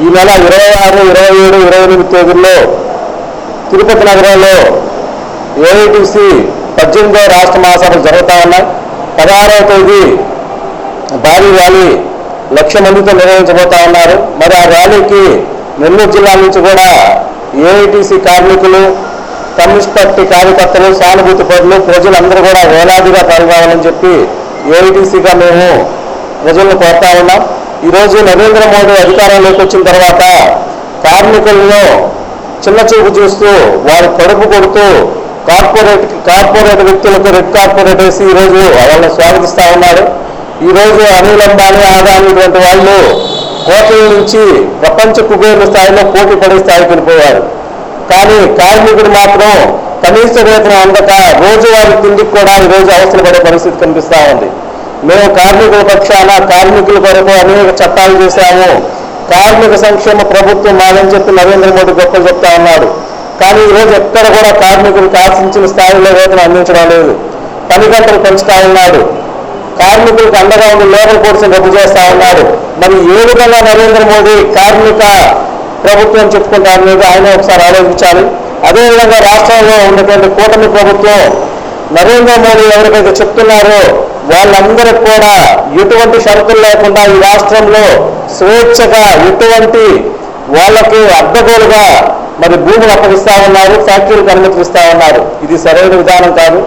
ఈ నెల 26, 27, 28 తేదీల్లో తిరుపతి నగరంలో ఏఐటీసీ 18వ రాష్ట్ర మహాసభలు జరుగుతూ ఉన్నాయి. 16వ తేదీ భారీ ర్యాలీ 1,00,000 మందితో నిర్వహించబోతా ఉన్నారు. మరి ఆ ర్యాలీకి నెల్లూరు జిల్లా నుంచి కూడా ఏఐటీసీ కార్మికులు, కమ్యూనిస్ట్ పార్టీ కార్యకర్తలు, సానుభూతి పరులు, ప్రజలందరూ కూడా వేలాదిగా పాల్గొనాలని చెప్పి ఏఐటీసీగా మేము ప్రజలను కోరుతా ఉన్నాం. ఈరోజు నరేంద్ర మోడీ అధికారంలోకి వచ్చిన తర్వాత కార్మికులను చిన్న చూపు చూస్తూ వారు కడుపు కొడుతూ కార్పొరేట్ వ్యక్తులకు రెడ్ కార్పొరేట్ వేసి ఈరోజు వాళ్ళని స్వాగతిస్తూ ఉన్నారు. ఈరోజు అనిల్ అంబానీ, ఆదాని వంటి వాళ్ళు కోట్ల నుంచి ప్రపంచ కుబేరుల స్థాయిలో పోటీ పడే స్థాయికి వెళ్ళిపోయారు. కానీ కార్మికుడు మాత్రం కనీస వేతనం అందక రోజువారీ తిండికి కూడా ఈరోజు అవసరం పడే పరిస్థితి కనిపిస్తూ ఉంది. మేము కార్మికుల పక్షాన కార్మికుల కొరకు అనేక చట్టాలు చేశాము. కార్మిక సంక్షేమ ప్రభుత్వం మాదని చెప్పి నరేంద్ర మోడీ గొప్పలు చెప్తా ఉన్నాడు. కానీ ఈరోజు ఎక్కడ కూడా కార్మికులకు ఆశించిన స్థాయిలో వేతనం అందించడం లేదు. పని గంటలు పెంచుతా ఉన్నాడు. కార్మికులకు అండగా ఉండి లేబర్ కోర్సును రద్దు చేస్తా ఉన్నాడు. మరి ఏ విధంగా నరేంద్ర మోడీ కార్మిక ప్రభుత్వం చెప్పుకుంటారనేది ఆయన ఒకసారి ఆలోచించాలి. అదేవిధంగా రాష్ట్రంలో ఉన్నటువంటి కూటమి ప్రభుత్వం నరేంద్ర మోడీ ఎవరికైతే చెప్తున్నారో వాళ్ళందరికీ కూడా ఎటువంటి షరతులు లేకుండా ఈ రాష్ట్రంలో స్వేచ్ఛగా ఎటువంటి వాళ్ళకి అడ్డగోలుగా మరి భూములు అప్పగిస్తా ఉన్నారు, ఫ్యాక్టరీలకు అనుమతిస్తా ఉన్నారు. ఇది సరైన విధానం కాదు.